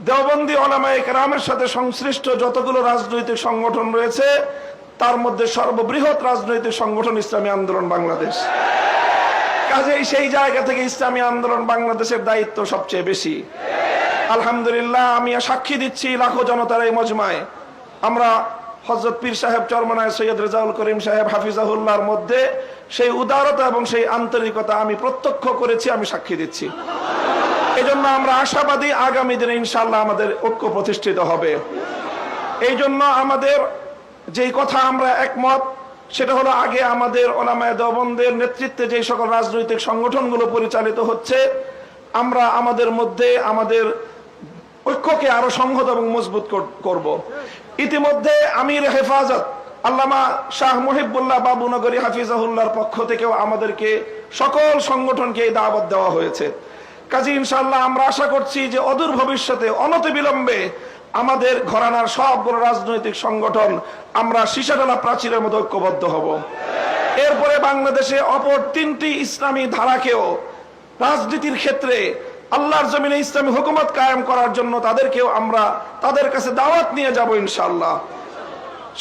দেওবন্দি উলামায়ে কেরামের সাথে সংশ্লিষ্ট যতগুলো রাজনৈতিক সংগঠন রয়েছে তার মধ্যে সর্ববৃহৎ রাজনৈতিক সংগঠন ইসলামী আন্দোলন বাংলাদেশ। কাজেই সেই জায়গা থেকে ইসলামী আন্দোলন বাংলাদেশের দায়িত্ব সবচেয়ে বেশি। আলহামদুলিল্লাহ, আমি সাক্ষী দিচ্ছি লাখো জনতার এই মজমায় আমরা হযরত পীর সাহেব চরমনায় সৈয়দ রেজাউল করিম সাহেব হাফিজাহুল্লাহর মধ্যে সেই উদারতা এবং সেই আন্তরিকতা আমি প্রত্যক্ষ করেছি, আমি সাক্ষী দিচ্ছি। এই জন্য আমরা আশাবাদী আগামী দিনে ইনশাআল্লাহ আমাদের ঐক্য প্রতিষ্ঠিত হবে। এই জন্য আমাদের যেই কথা আমরা একমত সেটা হলো, আগে আমাদের উলামায়ে দেওবন্দের নেতৃত্বে যে সকল রাজনৈতিক সংগঠনগুলো পরিচালিত হচ্ছে আমরা আমাদের মধ্যে আমাদের ঐক্যকে আরো সংহত এবং মজবুত করব। ইতিমধ্যে আমির হেফাজত আল্লামা শাহ মুহিবুল্লাহ বাবুনগরী হাফিজাহুল্লাহর পক্ষ থেকেও আমাদেরকে সকল সংগঠনকে এই দাওয়াত দেওয়া হয়েছে। কাজী ইনশাআল্লাহ আমরা আশা করছি যে অদূর ভবিষ্যতে অনতিবিলম্বে আমাদের ঘরানার সবগুলো রাজনৈতিক সংগঠন আমরা সীসাডালা প্রাচীরের মতো ঐক্যবদ্ধ হব। এরপরে বাংলাদেশে অপর তিনটি ইসলামী ধারাকেও রাজনীতির ক্ষেত্রে আল্লাহর জমিনে ইসলামী হুকুমত কায়েম করার জন্য তাদেরকেও আমরা তাদের কাছে দাওয়াত নিয়ে যাব ইনশাআল্লাহ।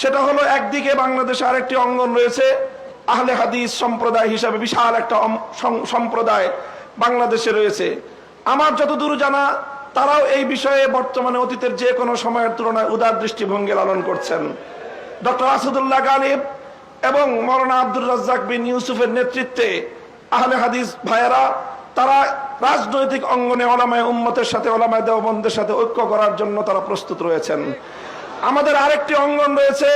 সেটা হলো, একদিকে বাংলাদেশে আরেকটি অঙ্গন রয়েছে আহলে হাদিস সম্প্রদায় হিসাবে বিশাল একটা সম্প্রদায় বাংলাদেশে রয়েছে। আমার যতদূর জানা তারাও এই বিষয়ে বর্তমানে অতীতের যে কোনো সময়ের তুলনায় উদার দৃষ্টিভঙ্গি লালন করছেন। ডক্টর আসাদুল্লাহ গালিব এবং মৌলানা আব্দুর রাজ্জাক বিন ইউসুফের নেতৃত্বে আহলে হাদিস ভাইয়েরা তারা রাজনৈতিক অঙ্গনে উলামায়ে উম্মতের সাথে উলামায়ে দেওবন্দের সাথে ঐক্য করার জন্য তারা প্রস্তুত রয়েছেন। আমাদের আরেকটি অঙ্গন রয়েছে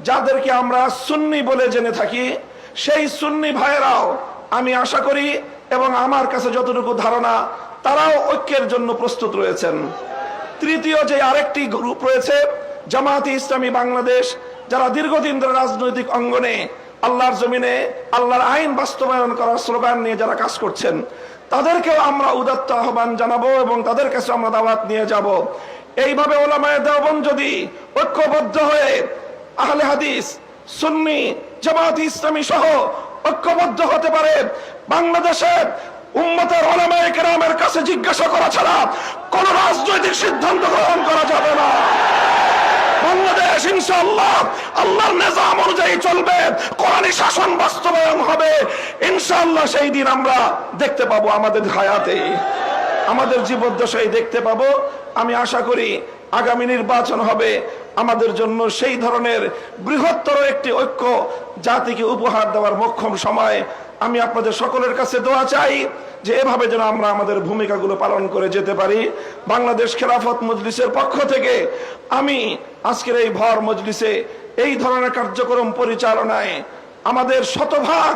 যাদেরকে আমরা সুন্নি বলে জেনে থাকি, সেই সুন্নি ভাইয়েরাও আমি আশা করি এবং আমার কাছে যতটুকু ধারণা তারাও ঐক্যের জন্য প্রস্তুত রয়েছেন। তৃতীয় যে আরেকটি গ্রুপ রয়েছে জামায়াতে ইসলামী বাংলাদেশ, যারা দীর্ঘদিন ধরে রাজনৈতিক অঙ্গনে আল্লাহর জমিনে আল্লাহর আইন বাস্তবায়ন করার স্লোগান নিয়ে যারা কাজ করছেন তাদেরকেও আমরা উদাত্ত আহ্বান জানাবো এবং তাদের কাছে আমরা দাওয়াত নিয়ে যাব। এইভাবে উলামায়ে দেওবন্দ যদি ঐক্যবদ্ধ হয়ে আহলে হাদিস সুন্নি জামায়াতে ইসলামী সহ ঐক্যবদ্ধ হতে পারে, বাংলাদেশের উম্মতের উলামায়ে কেরামের কাছে জিজ্ঞাসা করা ছাড়া কোন রাজনৈতিক সিদ্ধান্ত গ্রহণ করা যাবে না। বাংলাদেশ ইনশাআল্লাহ আল্লাহর নিজাম অনুযায়ী চলবে, কোরআনী শাসন বাস্তবায়ন হবে ইনশাআল্লাহ। সেই দিন আমরা দেখতে পাবো, আমাদের হায়াতে আমাদের জীবদ্দশায় দেখতে পাবো। আমি আশা করি আগামী নির্বাচন হবে আমাদের জন্য সেই ধরনের বৃহত্তর একটি ঐক্য জাতিকে উপহার দেওয়ার মোক্ষম সময়। আমি আপনাদের সকলের কাছে দোয়া চাই যে এভাবে যেন আমরা আমাদের ভূমিকাগুলো পালন করে যেতে পারি। বাংলাদেশ খেলাফত মজলিসের পক্ষ থেকে আমি আজকের এই ভর মজলিসে এই ধরনের কার্যক্রম পরিচালনায় আমাদের শতভাগ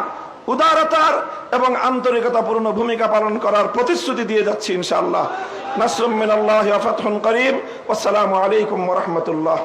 উদারতার এবং আন্তরিকতাপূর্ণ ভূমিকা পালন করার প্রতিশ্রুতি দিয়ে যাচ্ছি ইনশাআল্লাহ। নাসরুম মিনাল্লাহি ওয়া ফাতহুন করিম। আসসালামু আলাইকুম ওয়া রাহমাতুল্লাহ।